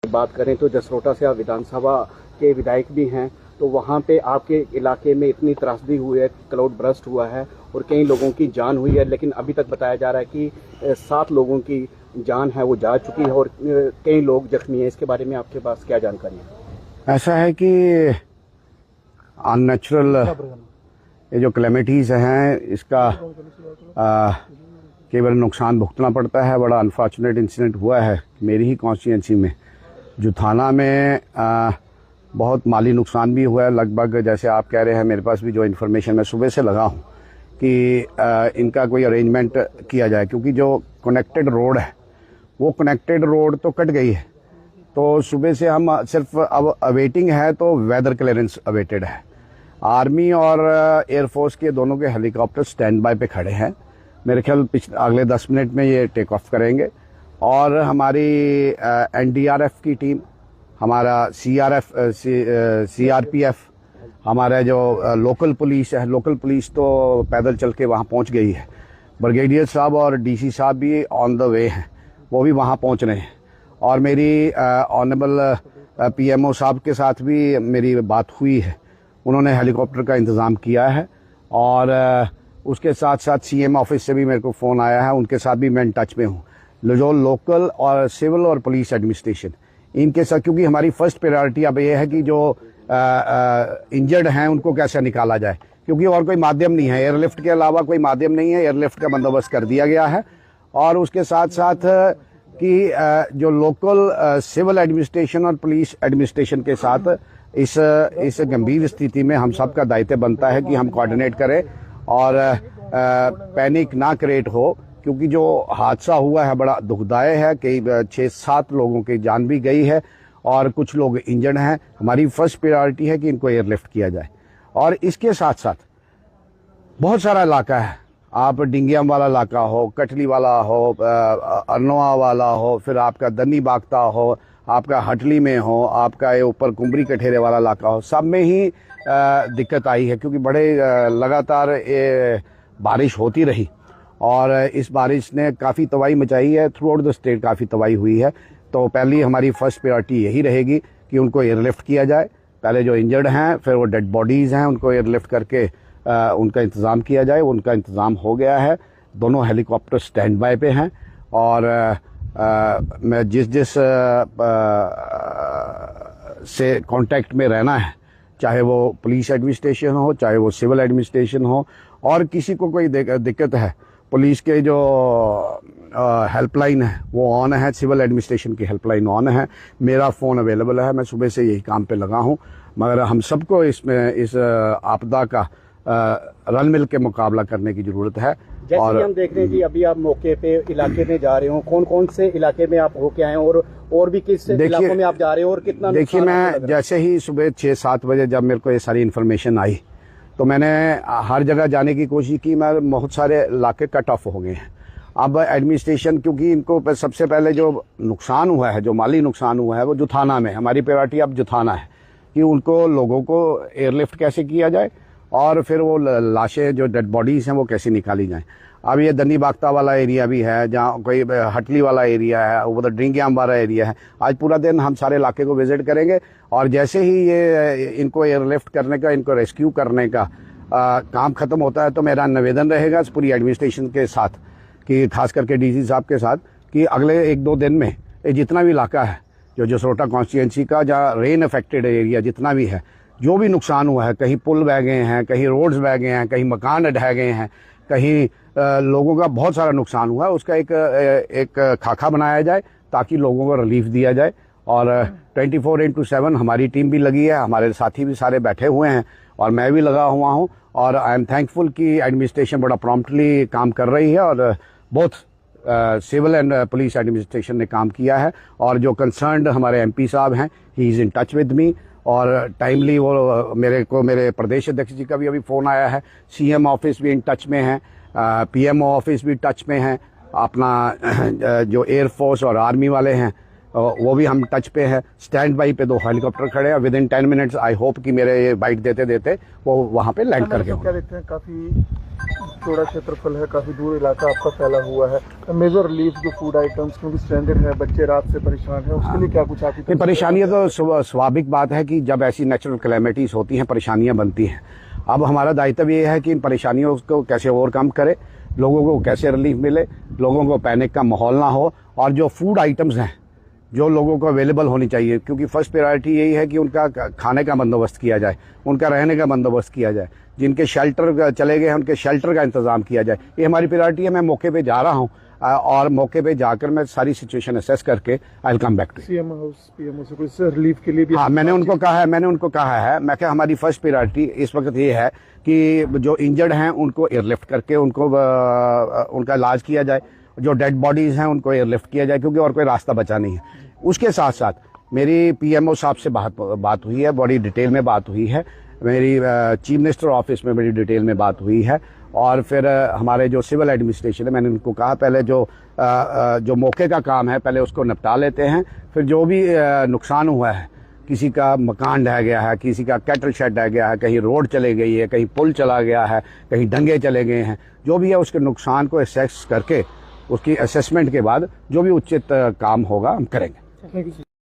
बात करें तो जसरोटा से आप विधानसभा के विधायक भी हैं, तो वहाँ पे आपके इलाके में इतनी त्रासदी हुई है, क्लाउड बर्स्ट हुआ है और कई लोगों की जान हुई है, लेकिन अभी तक बताया जा रहा है कि 7 लोगों की जान है वो जा चुकी है और कई लोग जख्मी हैं। इसके बारे में आपके पास क्या जानकारी है? ऐसा है कि अननेचुरल ये जो क्लेमिटीज़ हैं इसका केवल नुकसान भुगतना पड़ता है। बड़ा अनफॉर्चुनेट इंसिडेंट हुआ है मेरी ही कॉन्स्टिट्यूंसी में, जुथाना में बहुत माली नुकसान भी हुआ है। लगभग जैसे आप कह रहे हैं, मेरे पास भी जो इन्फॉर्मेशन मैं सुबह से लगा हूँ कि इनका कोई अरेंजमेंट किया जाए, क्योंकि जो कनेक्टेड रोड है वो कनेक्टेड रोड तो कट गई है। तो सुबह से हम सिर्फ अब अवेटिंग है, तो वेदर क्लियरेंस अवेटेड है। आर्मी और एयरफोर्स के दोनों के हेलीकॉप्टर स्टैंड बाय पे खड़े हैं। मेरे ख्याल अगले 10 मिनट में ये टेक ऑफ करेंगे। और हमारी एनडीआरएफ की टीम, हमारा सीआरपीएफ, हमारा जो लोकल पुलिस है, लोकल पुलिस तो पैदल चल के वहाँ पहुँच गई है। ब्रिगेडियर साहब और डीसी साहब भी ऑन द वे हैं, वो भी वहाँ पहुँच रहे हैं। और मेरी ऑनरेबल पीएमओ साहब के साथ भी मेरी बात हुई है, उन्होंने हेलीकॉप्टर का इंतज़ाम किया है। और उसके साथ साथ सीएम ऑफिस से भी मेरे को फ़ोन आया है, उनके साथ भी मैं टच में हूँ। जो लोकल और सिविल और पुलिस एडमिनिस्ट्रेशन, इनके साथ, क्योंकि हमारी फर्स्ट प्रायोरिटी अब ये है कि जो इंजर्ड हैं उनको कैसे निकाला जाए, क्योंकि और कोई माध्यम नहीं है, एयरलिफ्ट के अलावा कोई माध्यम नहीं है। एयरलिफ्ट का बंदोबस्त कर दिया गया है। और उसके साथ साथ कि जो लोकल सिविल एडमिनिस्ट्रेशन और पुलिस एडमिनिस्ट्रेशन के साथ इस गंभीर स्थिति में हम सब का दायित्व बनता है कि हम कोऑर्डिनेट करें और पैनिक ना क्रिएट हो, क्योंकि जो हादसा हुआ है बड़ा दुखदायक है। कई 6-7 लोगों की जान भी गई है और कुछ लोग इंजर्ड हैं। हमारी फर्स्ट प्रायोरिटी है कि इनको एयरलिफ्ट किया जाए। और इसके साथ साथ बहुत सारा इलाका है, आप डिंगियाम वाला इलाका हो, कटली वाला हो, अरनोआ वाला हो, फिर आपका दन्नी बागता हो, आपका हटली में हो, आपका ये ऊपर कुंबरी कठेरे वाला इलाका हो, सब में ही दिक्कत आई है, क्योंकि बड़े लगातार ये बारिश होती रही और इस बारिश ने काफ़ी तबाही मचाई है। थ्रू आउट द स्टेट काफ़ी तबाही हुई है। तो पहली हमारी फर्स्ट प्रायोरिटी यही रहेगी कि उनको एयरलिफ्ट किया जाए। पहले जो इंजर्ड हैं, फिर वो डेड बॉडीज़ हैं, उनको एयरलिफ्ट करके उनका इंतज़ाम किया जाए। उनका इंतज़ाम हो गया है। दोनों हेलीकॉप्टर स्टैंड बाय पे हैं। और मैं जिस से कांटेक्ट में रहना है, चाहे वो पुलिस एडमिनिस्ट्रेशन हो, चाहे वो सिविल एडमिनिस्ट्रेशन हो, और किसी को कोई दिक्कत है, पुलिस के जो हेल्पलाइन है वो ऑन है, सिविल एडमिनिस्ट्रेशन की हेल्पलाइन ऑन है, मेरा फ़ोन अवेलेबल है। मैं सुबह से यही काम पे लगा हूँ। मगर हम सबको इसमें इस आपदा का रल मिल के मुकाबला करने की ज़रूरत है। जैसे और हम देख रहे हैं जी, अभी आप मौके पे इलाके में जा रहे हो, कौन कौन से इलाके में आप होके आए हैं और भी किस इलाकों में आप जा रहे हो और कितना? देखिए, मैं जैसे ही सुबह 6-7 बजे जब मेरे को ये सारी इन्फॉर्मेशन आई, तो मैंने हर जगह जाने की कोशिश की। मैं बहुत सारे इलाके कट ऑफ हो गए हैं। अब एडमिनिस्ट्रेशन, क्योंकि इनको सबसे पहले जो नुकसान हुआ है, जो माली नुकसान हुआ है, वो जुथाना में, हमारी प्रायोरिटी अब जुथाना है कि उनको लोगों को एयरलिफ्ट कैसे किया जाए और फिर वो लाशें, जो डेड बॉडीज़ हैं, वो कैसे निकाली जाएं। अब ये दन्नी बागता वाला एरिया भी है, जहाँ कोई हटली वाला एरिया है, उधर ड्रिंगियाम वाला एरिया है। आज पूरा दिन हम सारे इलाके को विजिट करेंगे और जैसे ही ये इनको एयरलिफ्ट करने का, इनको रेस्क्यू करने का काम ख़त्म होता है, तो मेरा निवेदन रहेगा पूरी एडमिनिस्ट्रेशन के साथ, कि खास करके डीसी साहब के साथ, कि अगले 1-2 दिन में ये जितना भी इलाका है, जो जसरोटा कॉन्स्टिट्यूंसी का जहाँ रेन अफेक्टेड एरिया जितना भी है, जो भी नुकसान हुआ है, कहीं पुल बह गए हैं, कहीं रोड्स बह गए हैं, कहीं मकान ढह गए हैं, कहीं लोगों का बहुत सारा नुकसान हुआ है, उसका एक खाका बनाया जाए ताकि लोगों को रिलीफ दिया जाए। और 24/7 हमारी टीम भी लगी है, हमारे साथी भी सारे बैठे हुए हैं और मैं भी लगा हुआ हूँ। और आई एम थैंकफुल कि एडमिनिस्ट्रेशन बड़ा प्रॉम्प्टली काम कर रही है और बहुत सिविल एंड पुलिस एडमिनिस्ट्रेशन ने काम किया है। और जो कंसर्न्ड हमारे एमपी साहब हैं, he is in touch with me और टाइमली वो मेरे प्रदेश अध्यक्ष जी का भी अभी फ़ोन आया है। सीएम ऑफिस भी इन टच में है, पीएमओ ऑफिस भी टच में है, अपना जो एयरफोर्स और आर्मी वाले हैं, वो भी हम टच पे है। स्टैंड बाई पे 2 हेलीकॉप्टर खड़े हैं। With in 10 minutes I hope कि मेरे ये बाइट देते देते वो वहाँ पे लैंड करके क्या देखते हैं, काफी चौड़ा क्षेत्रफल है, काफी दूर इलाका आपका फैला हुआ है। मेजर रिलीफ जो फूड आइटम्स क्योंकि स्ट्रैंडेड है, बच्चे रात से परेशान है, उसके लिए क्या कुछ आपकी ये परेशानियां तो स्वाभाविक बात है कि जब ऐसी नेचुरल कैलेमिटीज होती हैं परेशानियां बनती हैं। अब हमारा दायित्व ये है कि इन परेशानियों को कैसे ओवरकम करें, लोगों को कैसे रिलीफ मिले, लोगों को पैनिक का माहौल ना हो, और जो फूड आइटम्स हैं जो लोगों को अवेलेबल होनी चाहिए, क्योंकि फर्स्ट प्रायोरिटी यही है कि उनका खाने का बंदोबस्त किया जाए, उनका रहने का बंदोबस्त किया जाए, जिनके शेल्टर चले गए हैं उनके शेल्टर का इंतजाम किया जाए। ये हमारी प्रायोरिटी है। मैं मौके पे जा रहा हूँ और मौके पे जाकर मैं सारी सिचुएशन असेस करके I will come back to CM house PMO से कुछ रिलीफ के लिए भी? हाँ, मैंने उनको कहा है मैं क्या हमारी फर्स्ट प्रायोरिटी इस वक्त ये है कि जो इंजर्ड हैं उनको एयरलिफ्ट करके उनको उनका इलाज किया जाए, जो डेड बॉडीज हैं उनको एयरलिफ्ट किया जाए, क्योंकि और कोई रास्ता बचा नहीं है। उसके साथ साथ मेरी पीएमओ साहब से बात हुई है, बड़ी डिटेल में बात हुई है, मेरी चीफ मिनिस्टर ऑफिस में बड़ी डिटेल में बात हुई है, और फिर हमारे जो सिविल एडमिनिस्ट्रेशन है मैंने उनको कहा पहले जो मौके का काम है पहले उसको निपटा लेते हैं, फिर जो भी नुकसान हुआ है, किसी का मकान ढह गया है, किसी का कैटल शेड ढह गया है, कहीं रोड चले गई है, कहीं पुल चला गया है, कहीं डंगे चले गए हैं, जो भी है उसके नुकसान को असेस करके उसकी असेसमेंट के बाद जो भी उचित काम होगा हम करेंगे। Thank you.